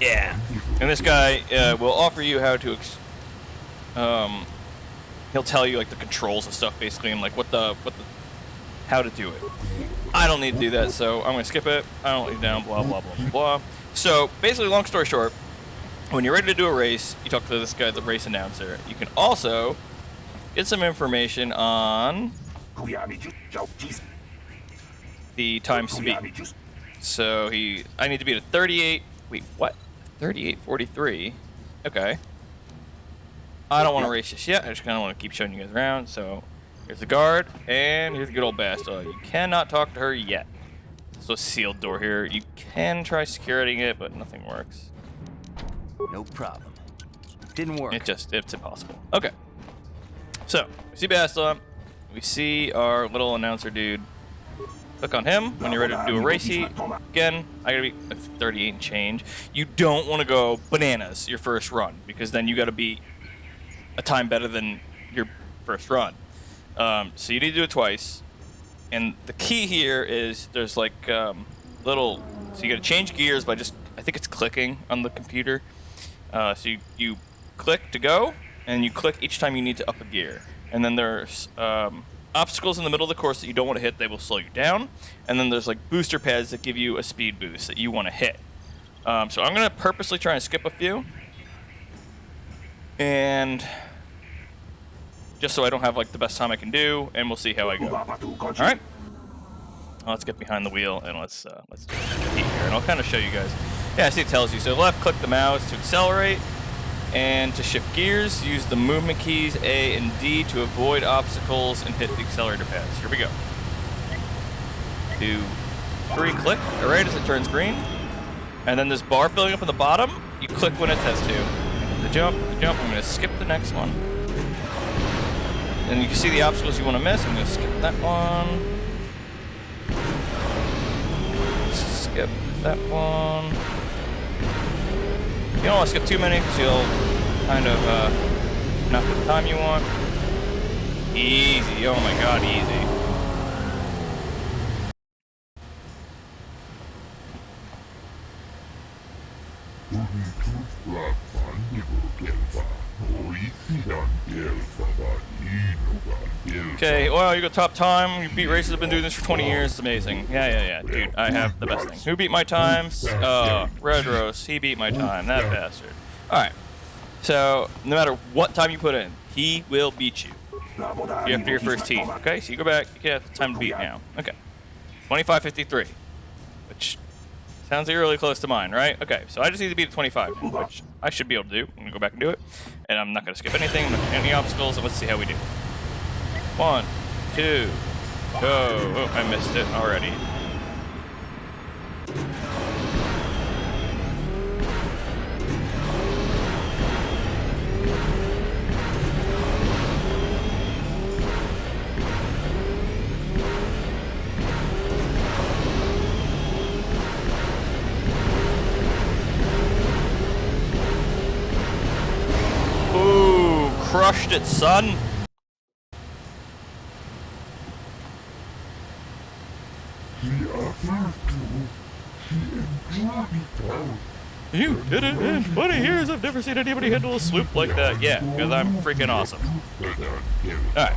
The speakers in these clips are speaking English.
Yeah. And this guy will offer you how to, he'll tell you like the controls and stuff basically, and like how to do it. I don't need to do that, so I'm gonna skip it. I don't need down, blah blah blah blah. So basically, long story short, when you're ready to do a race, you talk to this guy, the race announcer. You can also get some information on the times to beat. So I need to beat a 38. Wait, what? 38:43. Okay. I don't want to race this yet. I just kind of want to keep showing you guys around. So here's the guard, and here's the good old Bastila. You cannot talk to her yet. There's a sealed door here. You can try securing it, but nothing works. No problem. Didn't work. It's impossible. Okay. So we see Bastila. We see our little announcer dude. Click on him when you're ready to do a race heat. Again, I gotta be 38 and change. You don't want to go bananas your first run, because then you gotta be a time better than your first run. So you need to do it twice. And the key here is there's like so you gotta change gears by I think it's clicking on the computer. So you click to go, and you click each time you need to up a gear. And then there's obstacles in the middle of the course that you don't want to hit, they will slow you down. And then there's like booster pads that give you a speed boost that you want to hit. So I'm going to purposely try and skip a few. And just so I don't have like the best time I can do, and we'll see how I go. All right. Let's get behind the wheel and let's do a heat here. And I'll kind of show you guys. Yeah, I see it tells you. So left click the mouse to accelerate. And to shift gears, use the movement keys A and D to avoid obstacles and hit the accelerator pads. Here we go. 2, 3, click, right as it turns green. And then this bar filling up on the bottom, you click when it has to. The jump, I'm gonna skip the next one. And you can see the obstacles you wanna miss. I'm gonna skip that one. Skip that one. You don't want to skip too many because you'll kind of not get the time you want. Easy, oh my god, easy. Okay, well, you got top time. You beat races. I've been doing this for 20 years. It's amazing. Yeah. Dude, I have the best thing. Who beat my times? Red Rose. He beat my time. That bastard. Alright. So, no matter what time you put in, he will beat you. You have to do your first team. Okay, so you go back. You have time to beat now. Okay. 25:53. Which sounds like really close to mine, right? Okay, so I just need to beat a 25, which I should be able to do. I'm going to go back and do it. And I'm not going to skip anything. I'm not going to any obstacles. So let's see how we do. 1, 2, go. Oh, I missed it already. Ooh, crushed it, son. You did it in 20 years. I've never seen anybody handle a swoop like that. Yeah, because I'm freaking awesome. Alright.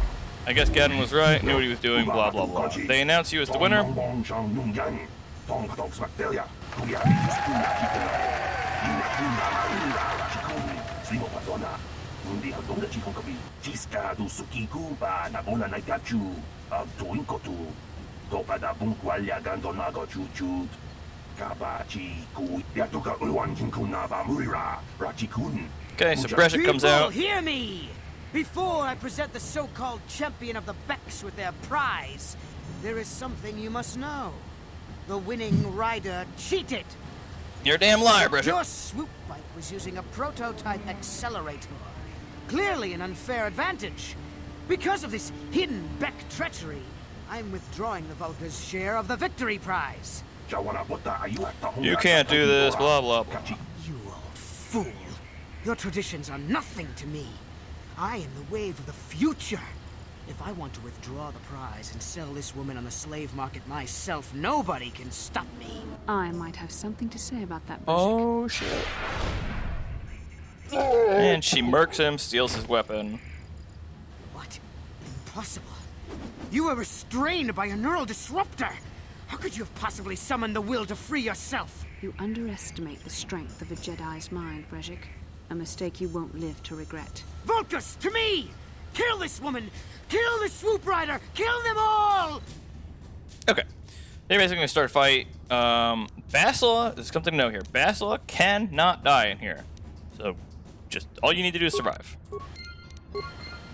I guess Gadden was right, knew what he was doing, blah, blah, blah. They announce you as the winner. Okay, so Breshik comes out. Hear me! Before I present the so-called champion of the Becks with their prize, there is something you must know. The winning rider cheated. You're a damn liar, Breshik. Your swoop bike was using a prototype accelerator. Clearly an unfair advantage. Because of this hidden Beck treachery, I'm withdrawing the Vulca's share of the victory prize. You can't do this, blah, blah, blah. You old fool. Your traditions are nothing to me. I am the wave of the future. If I want to withdraw the prize and sell this woman on the slave market myself, nobody can stop me. I might have something to say about that, Bashik. Oh, shit. And she murks him, steals his weapon. What? Impossible. You were restrained by a neural disruptor. How could you have possibly summoned the will to free yourself? You underestimate the strength of a Jedi's mind, Bashik. A mistake you won't live to regret. Vulcus, to me! Kill this woman! Kill the Swoop Rider! Kill them all! Okay. They're basically going to start a fight. Bastila, there's something to know here. Bastila cannot die in here. So, just all you need to do is survive.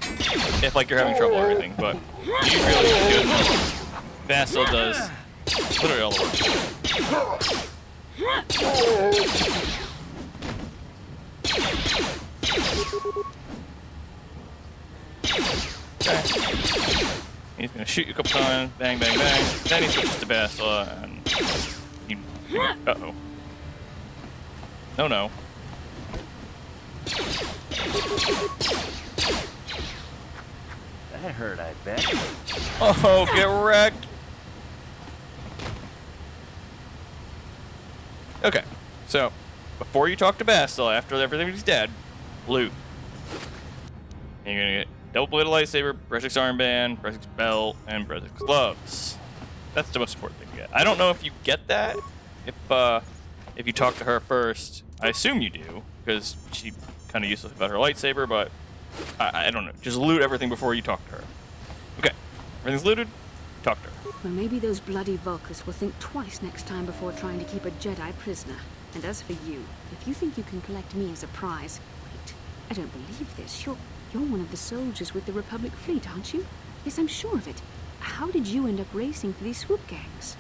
If, like, you're having trouble or anything, but you really need to do it. Bastila does literally all the work. Okay. He's gonna shoot you a couple times, bang, bang, bang. Then he switches to Bastila, and you uh-oh. No, no. That hurt, I bet. Oh, get wrecked. Okay, so before you talk to Bastila, after everything's dead, loot. And you're gonna get double-bladed lightsaber, Breshik's armband, Breshik's belt, and Breshik's gloves. That's the most important thing to get. I don't know if you get that if you talk to her first. I assume you do, because she kind of useless about her lightsaber, but I don't know. Just loot everything before you talk to her. Okay, everything's looted. Talk to her. Well, maybe those bloody Vulcus will think twice next time before trying to keep a Jedi prisoner. And as for you, if you think you can collect me as a prize... Wait, I don't believe this. You're one of the soldiers with the Republic fleet, aren't you? Yes, I'm sure of it. How did you end up racing for these swoop gangs?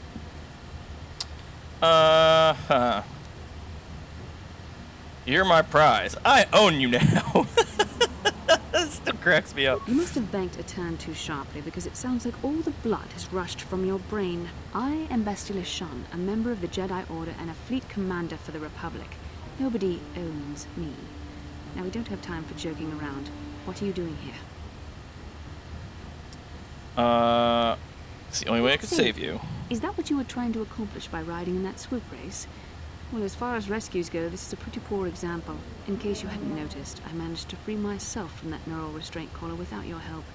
You're my prize. I own you now. That still cracks me up. You must have banked a turn too sharply, because it sounds like all the blood has rushed from your brain. I am Bastila Shan, a member of the Jedi Order and a fleet commander for the Republic. Nobody owns me. Now, we don't have time for joking around. What are you doing here? It's the only way I could save you. Is that what you were trying to accomplish by riding in that swoop race? Well, as far as rescues go, this is a pretty poor example. In case you hadn't noticed, I managed to free myself from that neural restraint collar without your help.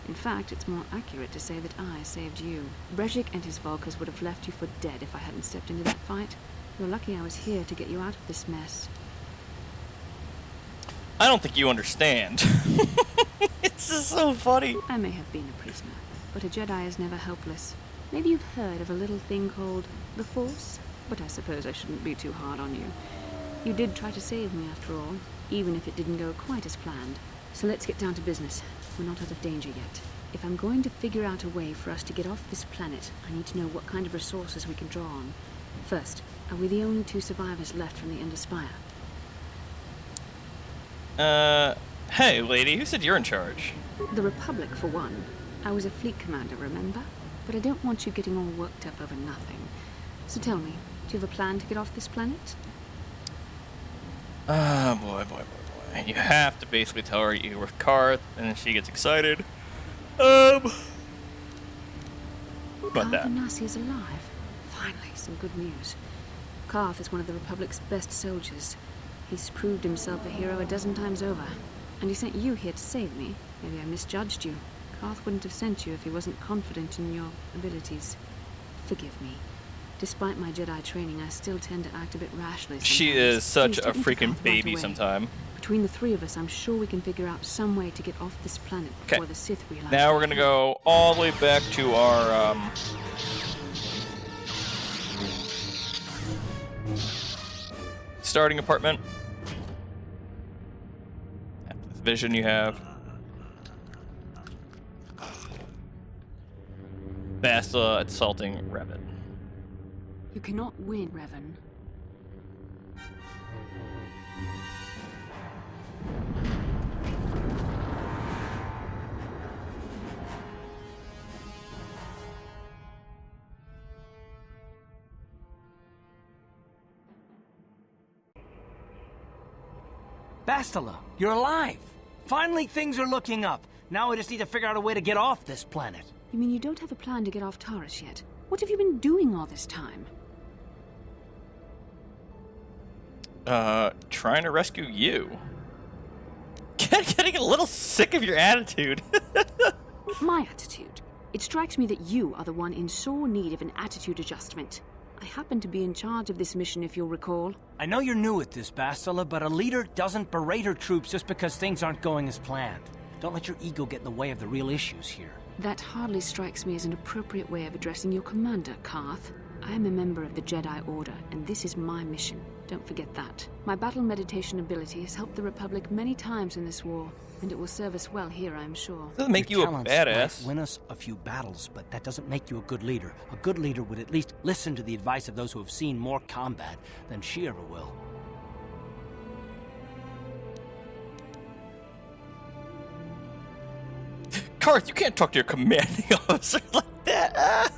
In fact, it's more accurate to say that I saved you. Breshik and his Vulcans would have left you for dead if I hadn't stepped into that fight. You're lucky I was here to get you out of this mess. I don't think you understand. It's just so funny. I may have been a prisoner, but a Jedi is never helpless. Maybe you've heard of a little thing called the Force? But I suppose I shouldn't be too hard on you. You did try to save me after all, even if it didn't go quite as planned. So let's get down to business. We're not out of danger yet. If I'm going to figure out a way for us to get off this planet, I need to know what kind of resources we can draw on. First, are we the only two survivors left from the Ender Spire? Hey, lady, who said you're in charge? The Republic, for one. I was a fleet commander, remember? But I don't want you getting all worked up over nothing. So tell me, do you have a plan to get off this planet? Oh, boy, boy, boy, boy. You have to basically tell her you're with Karth, and then she gets excited. About that. Nasi is alive. Finally, some good news. Karth is one of the Republic's best soldiers. He's proved himself a hero a dozen times over. And he sent you here to save me. Maybe I misjudged you. Karth wouldn't have sent you if he wasn't confident in your abilities. Forgive me. Despite my Jedi training, I still tend to act a bit rashly sometimes. She is such Please a take me to freaking Karth baby right away. sometime. Between the three of us, I'm sure we can figure out some way to get off this planet before the Sith realize. Now we're gonna go all the way back to our starting apartment. After this vision you have. Bastila assaulting Revan. You cannot win, Revan. Bastila, you're alive! Finally, things are looking up. Now we just need to figure out a way to get off this planet. You mean you don't have a plan to get off Taris yet? What have you been doing all this time? Trying to rescue you. Getting a little sick of your attitude. My attitude. It strikes me that you are the one in sore need of an attitude adjustment. I happen to be in charge of this mission, if you'll recall. I know you're new at this, Bastila, but a leader doesn't berate her troops just because things aren't going as planned. Don't let your ego get in the way of the real issues here. That hardly strikes me as an appropriate way of addressing your commander, Karth. I am a member of the Jedi Order, and this is my mission. Don't forget that. My battle meditation ability has helped the Republic many times in this war, and it will serve us well here, I'm sure. Doesn't make you a badass. Might win us a few battles, but that doesn't make you a good leader. A good leader would at least listen to the advice of those who have seen more combat than she ever will. Karth, you can't talk to your commanding officer like that.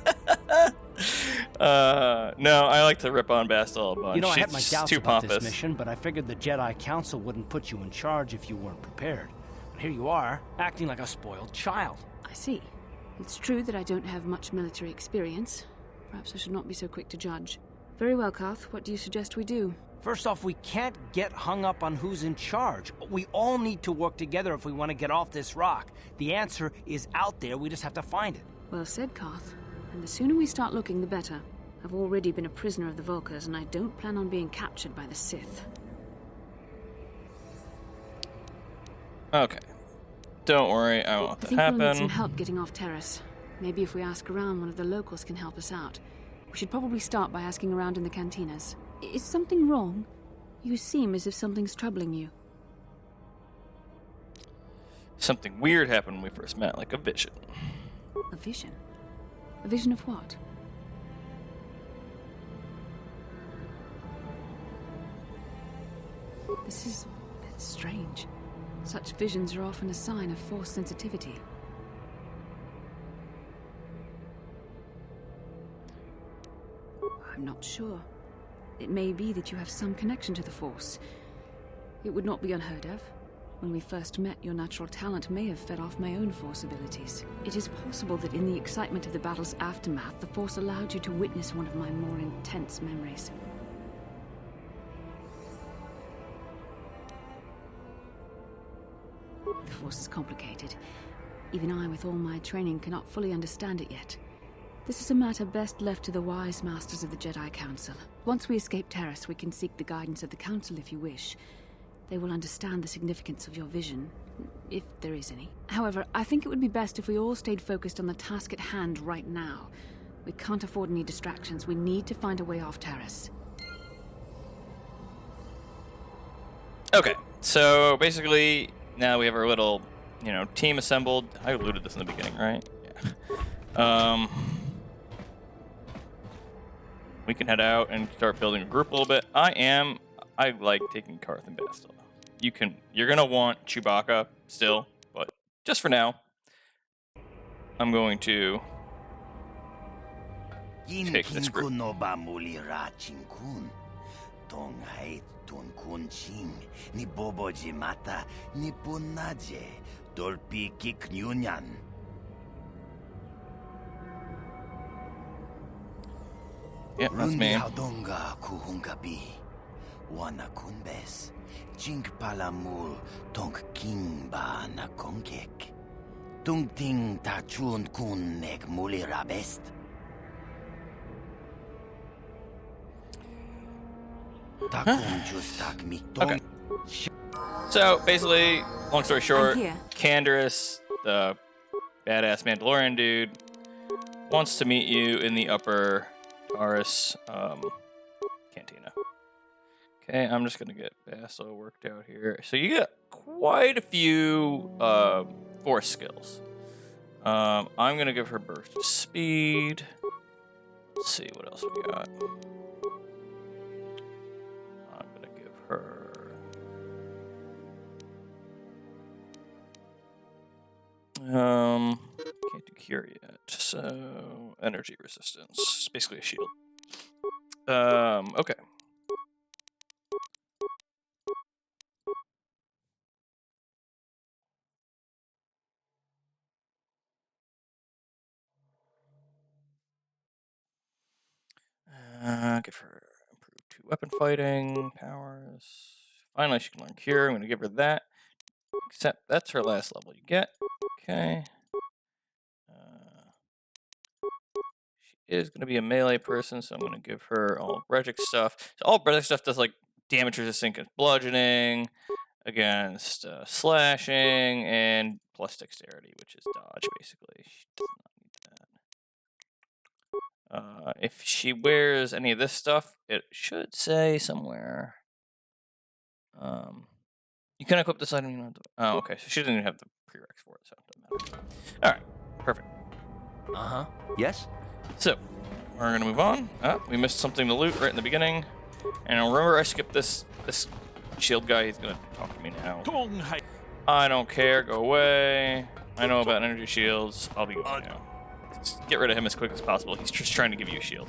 No, I like to rip on Bastila a bunch. You know, I She's had my doubts too about pompous. this mission, but I figured the Jedi Council wouldn't put you in charge if you weren't prepared. But here you are, acting like a spoiled child. I see. It's true that I don't have much military experience. Perhaps I should not be so quick to judge. Very well, Karth. What do you suggest we do? First off, we can't get hung up on who's in charge. We all need to work together if we want to get off this rock. The answer is out there, we just have to find it. Well said, Karth. And the sooner we start looking, the better. I've already been a prisoner of the Vulkars, and I don't plan on being captured by the Sith. Okay. Don't worry, I won't let I that think we'll need some happen. help getting off Taris. Maybe if we ask around, one of the locals can help us out. We should probably start by asking around in the cantinas. Is something wrong? You seem as if something's troubling you. Something weird happened when we first met, like a vision. A vision? A vision of what? It's strange. Such visions are often a sign of Force sensitivity. I'm not sure. It may be that you have some connection to the Force. It would not be unheard of. When we first met, your natural talent may have fed off my own Force abilities. It is possible that in the excitement of the battle's aftermath, the Force allowed you to witness one of my more intense memories. The Force is complicated. Even I, with all my training, cannot fully understand it yet. This is a matter best left to the wise masters of the Jedi Council. Once we escape Taris, we can seek the guidance of the Council if you wish. They will understand the significance of your vision, if there is any. However, I think it would be best if we all stayed focused on the task at hand right now. We can't afford any distractions. We need to find a way off Taris. Okay, so basically, now we have our little, team assembled. I alluded this in the beginning, right? Yeah. We can head out and start building a group a little bit. I like taking Karth and Bastila. You're gonna want Chewbacca still, but just for now, I'm going to take this group. Yeah, that's me. Wana kunbes, chink palamul, tonk king ba na konkek. Tung ting ta chun kun nek muli rabest. Takum just tak mi Okay. So basically, long story short, I'm here. Canderous, the badass Mandalorian dude, wants to meet you in the upper Taris cantina. Okay, I'm just gonna get Bastila worked out here. So you got quite a few force skills. I'm gonna give her burst of speed. Let's see what else we got. I'm gonna give her can't do cure yet. So energy resistance. It's basically a shield. Okay. give her improved 2 weapon fighting powers. Finally, she can learn Cure. I'm going to give her that. Except that's her last level you get. Okay. She is going to be a melee person, so I'm going to give her all Brejik stuff. So all Brejik stuff does like damage resistant against bludgeoning, against slashing, and plus dexterity, which is dodge, basically. She does not need that. If she wears any of this stuff, it should say somewhere. You can equip this item. You don't have to, oh, okay. So she doesn't even have the prereqs for it, so it doesn't matter. All right, perfect. Yes? So we're gonna move on. We missed something to loot right in the beginning, and remember I skipped this shield guy. He's gonna talk to me now. I don't care. Go away. I know about energy shields. I'll be going now. Just get rid of him as quick as possible. He's just trying to give you a shield.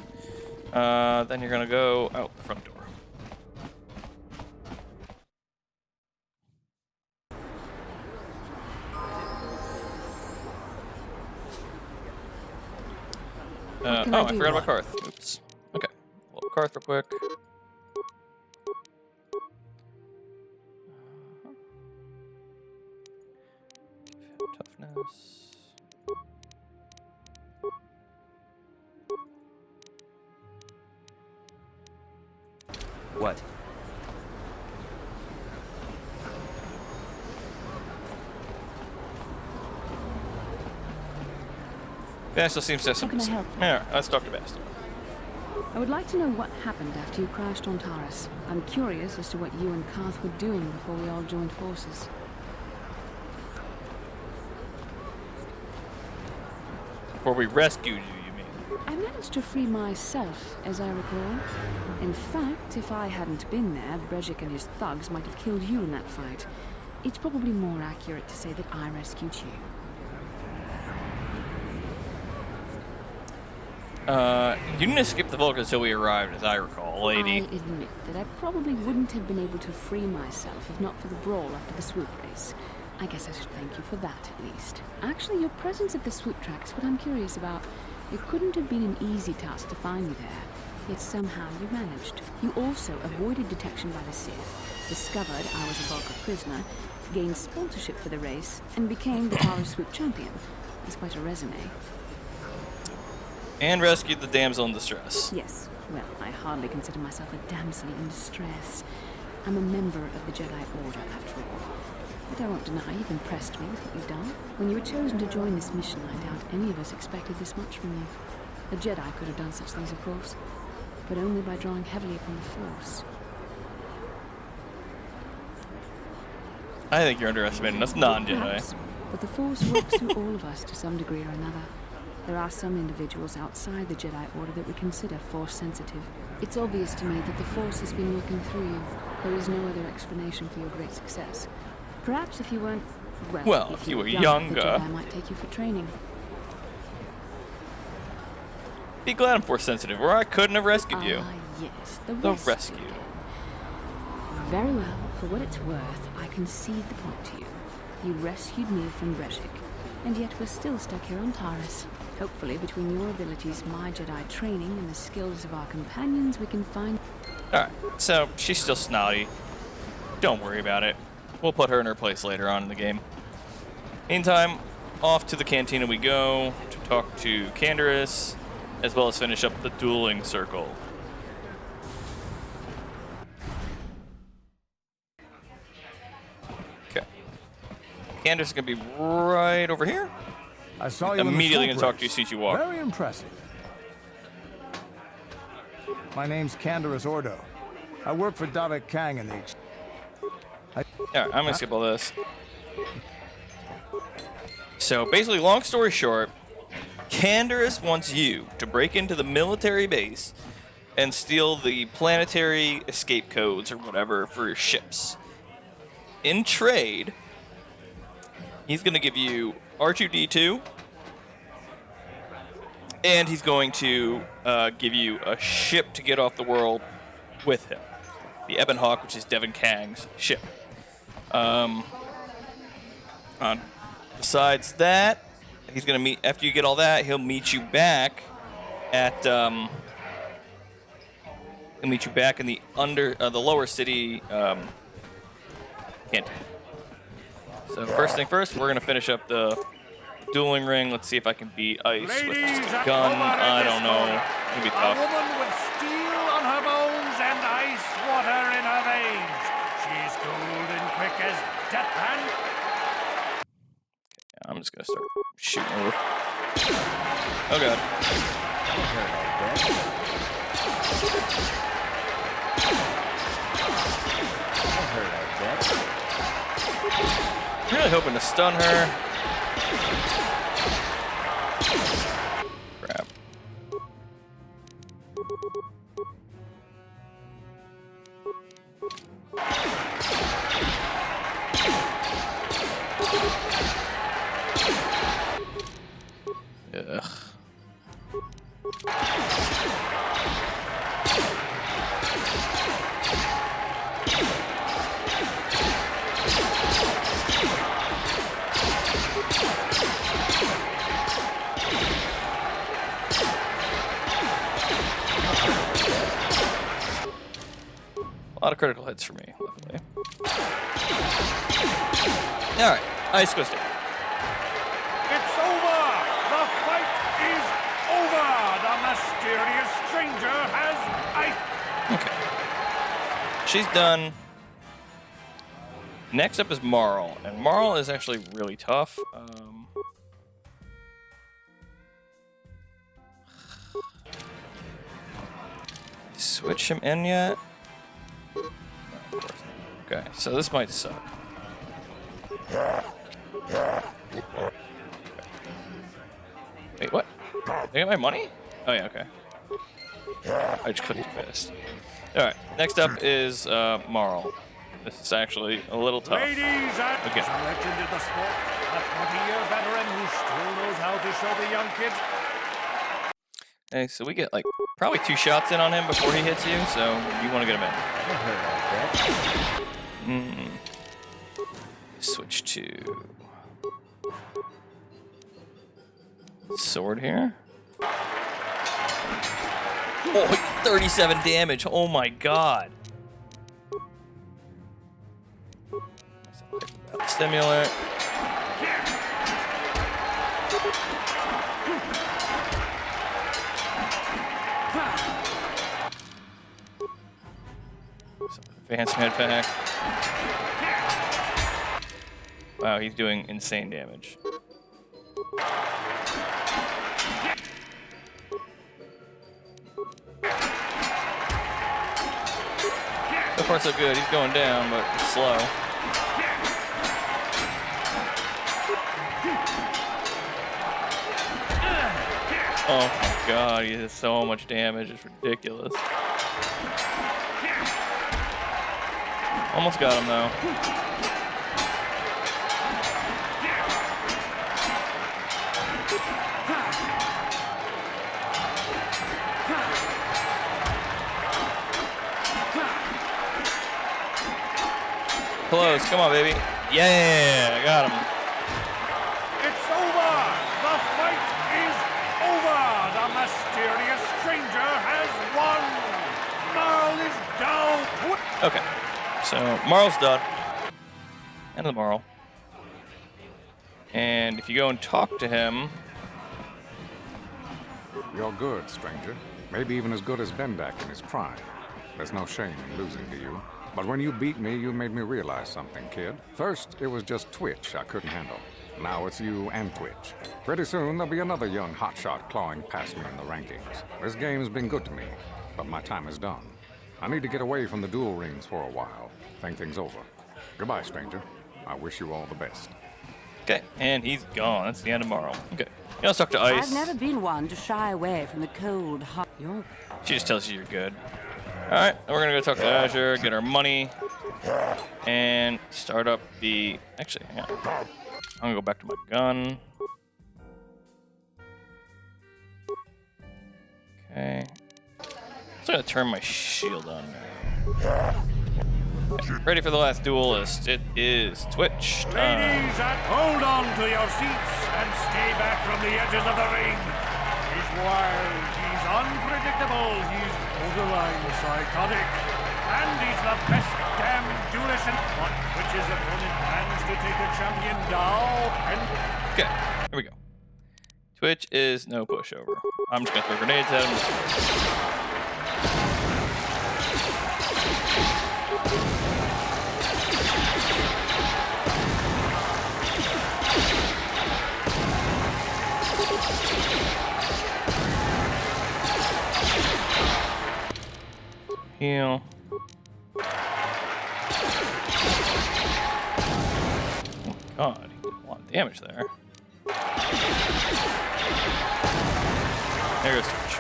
Then you're gonna go out the front door. Oh, I forgot about Karth. Oops. Okay. Well, Karth real quick. Toughness. What? Bastel seems to have some. How can I help? Yeah, let's talk to Bastel. I would like to know what happened after you crashed on Taris. I'm curious as to what you and Karth were doing before we all joined forces. Before we rescued you mean? I managed to free myself, as I recall. In fact, if I hadn't been there, Brejik and his thugs might have killed you in that fight. It's probably more accurate to say that I rescued you. You didn't escape the Vulcans until we arrived, as I recall, lady. I admit that I probably wouldn't have been able to free myself if not for the brawl after the Swoop race. I guess I should thank you for that, at least. Actually, your presence at the Swoop track is what I'm curious about. It couldn't have been an easy task to find me there, yet somehow you managed. You also avoided detection by the Sith, discovered I was a Vulcan prisoner, gained sponsorship for the race, and became the Taris Swoop champion. That's quite a resume. And rescued the damsel in distress. Yes. Well, I hardly consider myself a damsel in distress. I'm a member of the Jedi Order, after all. But I won't deny you've impressed me with what you've done. When you were chosen to join this mission, I doubt any of us expected this much from you. A Jedi could have done such things, of course, but only by drawing heavily upon the Force. I think you're underestimating us non-Jedi. Perhaps, but the Force works through all of us to some degree or another. There are some individuals outside the Jedi Order that we consider Force-sensitive. It's obvious to me that the Force has been working through you. There is no other explanation for your great success. Perhaps if you weren't... Well, if you were younger... the Jedi might take you for training. Be glad I'm Force-sensitive, or I couldn't have rescued you. Ah, yes, the rescue. Very well. For what it's worth, I concede the point to you. You rescued me from Brejik, and yet we're still stuck here on Taris. Hopefully, between your abilities, my Jedi training, and the skills of our companions, we can find... Alright, so she's still snotty. Don't worry about it. We'll put her in her place later on in the game. Meantime, off to the cantina we go to talk to Candaris, as well as finish up the dueling circle. Okay. Candaris is going to be right over here. I saw you Immediately going to talk to you as soon as you walk. Very impressive. My name's Candaris Ordo. I work for Davik Kang in the... Alright, I'm gonna skip all this. So basically, long story short, Candaris wants you to break into the military base and steal the planetary escape codes or whatever for your ships. In trade, he's gonna give you R2-D2, and he's going to give you a ship to get off the world with him. The Ebon Hawk, which is Devin Kang's ship. Besides that, he's gonna meet, after you get all that, he'll meet you back at I'll meet you back in the lower city canteen. So first thing first, we're gonna finish up the dueling ring. Let's see if I can beat Ice with just a gun. I don't know. It's gonna be tough. A woman with steel on her bones and ice water in her veins. She's cold and quick as deathpan. I'm just gonna start shooting her. Oh god. Really hoping to stun her. Crap. Ugh. A lot of critical hits for me, luckily. Alright, Ice goes down. It's over! The fight is over! The mysterious stranger has ice. Okay. She's done. Next up is Marl, and Marl is actually really tough. Switch him in yet? No, of course not. Okay, so this might suck. Wait, what? They got my money? Oh yeah, okay. I just clicked too fast. Alright, next up is Marl. This is actually a little tough. Ladies and Okay. a legend in the sport, a 20-year veteran who still knows how to show the young kids. Okay, so we get like probably 2 shots in on him before he hits you, so you want to get him in. Switch to sword here. Oh, 37 damage. Oh my god. Stimulant. Advanced med pack. Wow, he's doing insane damage. So far so good. He's going down, but it's slow. Oh my god, he does so much damage. It's ridiculous. Almost got him though. Close, come on, baby. Yeah, got him. It's over! The fight is over! The mysterious stranger has won! Marl is down! Okay, so Marl's done. End of the Marl. And if you go and talk to him... You're good, stranger. Maybe even as good as Bendak in his prime. There's no shame in losing to you. But when you beat me, you made me realize something, kid. First, it was just Twitch I couldn't handle. Now it's you and Twitch. Pretty soon, there'll be another young hotshot clawing past me in the rankings. This game's been good to me, but my time is done. I need to get away from the duel rings for a while. Think things over. Goodbye, stranger. I wish you all the best. Okay, and he's gone. That's the end of Marl. Okay, now let's talk to Ice. I've never been one to shy away from the cold, hot... She just tells you you're good. Alright, we're gonna go talk to Azure, get our money, and start up the... Actually, hang on. I'm gonna go back to my gun. Okay. I'm gonna turn my shield on now. Okay, ready for the last duelist. It is Twitch time. Ladies, hold on to your seats and stay back from the edges of the ring. He's wild, he's unpredictable, he's borderline psychotic. And he's the best damn duelist in what Twitch's opponent plans to take the champion down and... Okay, here we go. Twitch is no pushover. I'm just gonna throw grenades at him. Heal. Oh God, he did a lot of damage there. There goes Twitch.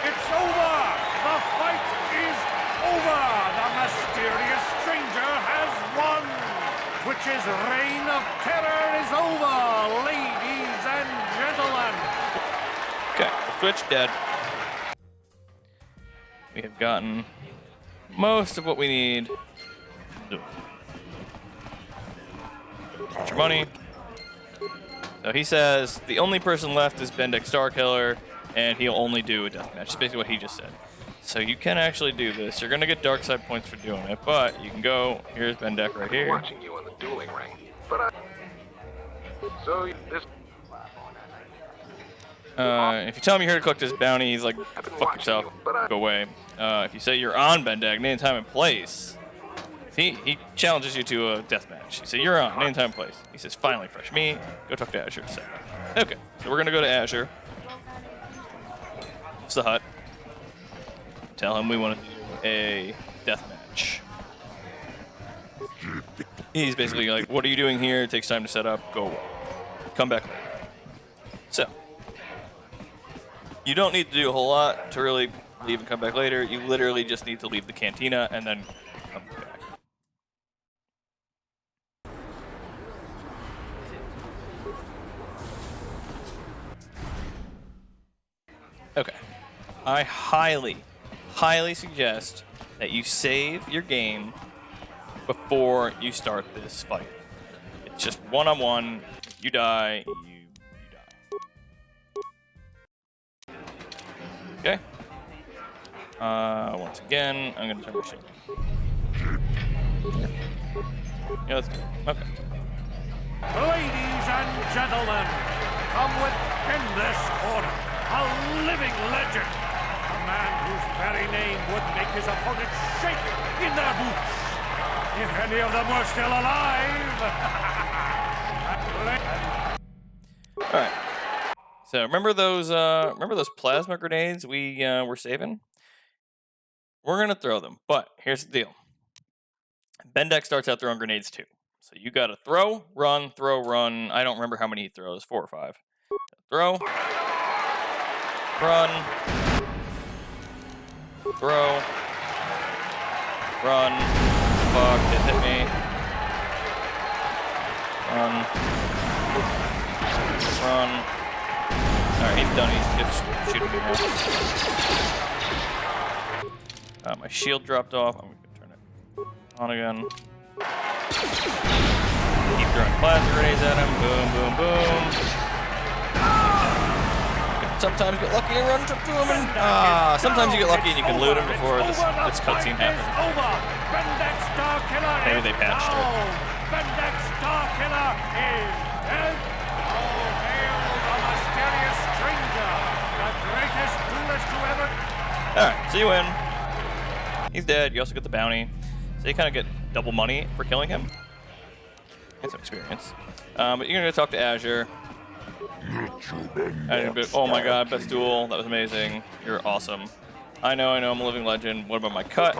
It's over! The fight is over! The mysterious stranger has won! Twitch's reign of terror is over, ladies and gentlemen! Okay, with Twitch dead, we have gotten most of what we need. Get your money. So he says the only person left is Bendek Starkiller, and he'll only do a deathmatch. That's basically what he just said. So you can actually do this. You're gonna get dark side points for doing it, but you can go. Here's Bendek right here. Watching you on the dueling ring, but so this. If you tell him you're here to collect this bounty, he's like, fuck yourself, go away. If you say you're on Bendek, name, time, and place, he challenges you to a deathmatch. You say, you're on, name, time, and place. He says, finally, fresh meat, go talk to Azure. So, okay, so we're going to go to Azure. It's the hut. Tell him we want to do a deathmatch. He's basically like, what are you doing here? It takes time to set up, go away. Come back later. So, you don't need to do a whole lot to really leave and come back later. You literally just need to leave the cantina and then come back. Okay. I highly, highly suggest that you save your game before you start this fight. It's just one-on-one. If you die, you die. Okay. Once again, I'm gonna turn my shit. Yeah, let's go. Okay. Ladies and gentlemen, come within this corner, a living legend, a man whose very name would make his opponents shake in their boots, if any of them were still alive. All right. So remember those plasma grenades we were saving? We're gonna throw them, but here's the deal. Bendek starts out throwing grenades too. So you gotta throw, run. I don't remember how many he throws, 4 or 5. Throw, run, throw, run. Fuck, this hit me. Run. Alright, he's done. He's just shooting me now. My shield dropped off. I'm gonna turn it on again. Keep throwing plasma grenades at him. Boom, boom, boom. Sometimes you get lucky and run up to him. And, sometimes you get lucky and you can loot him before this cutscene happens. Maybe they patched it. Bendek Starkiller is dead. All hail the mysterious stranger, the greatest duelist to ever. Alright, so you win. He's dead. You also get the bounty. So you kind of get double money for killing him. Get some experience. But you're going to talk to Azure. Oh my god, best duel. That was amazing. You're awesome. I know, I'm a living legend. What about my cut?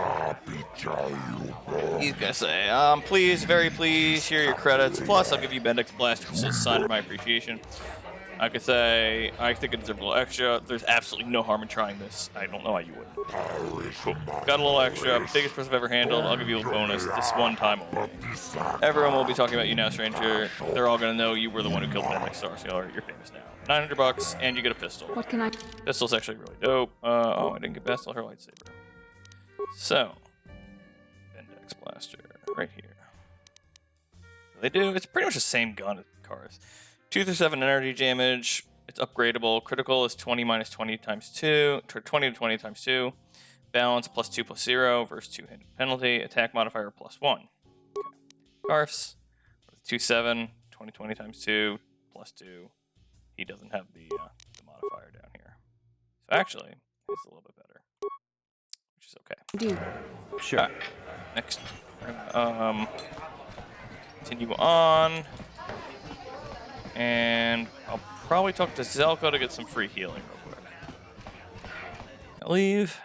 He's going to say, please, very please, here are your credits. Plus, I'll give you Bendek's Blast, which is a sign of my appreciation. I could say, I think it deserves a little extra. There's absolutely no harm in trying this. I don't know why you wouldn't. Cool. Got a little extra. Biggest person I've ever handled. I'll give you a bonus this one time only. Everyone will be talking about you now, stranger. They're all going to know you were the one who killed Bendek Starkiller. You're famous now. $900, and you get a pistol. What can I... Pistol's actually really dope. I didn't get Best. I'll her lightsaber. So, Bendek's Blaster, right here. They do. It's pretty much the same gun as Cars. 2 through 7 energy damage. It's upgradable. Critical is 20 minus 20 times 2. 20 to 20 times 2. Balance plus 2 plus 0 versus 2-hit penalty. Attack modifier plus 1. Okay. Scarfs. 2-7. 20 20 times 2 plus 2. He doesn't have the modifier down here. So actually, it's a little bit better. Which is okay. Sure. Right. Next. Continue on. And I'll probably talk to Zelko to get some free healing real quick. Leave.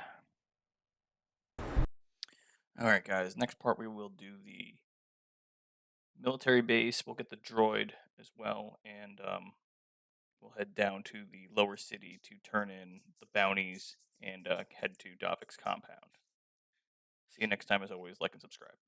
Alright, guys. Next part, we will do the military base. We'll get the droid as well. And we'll head down to the lower city to turn in the bounties and head to Davik's compound. See you next time. As always, like and subscribe.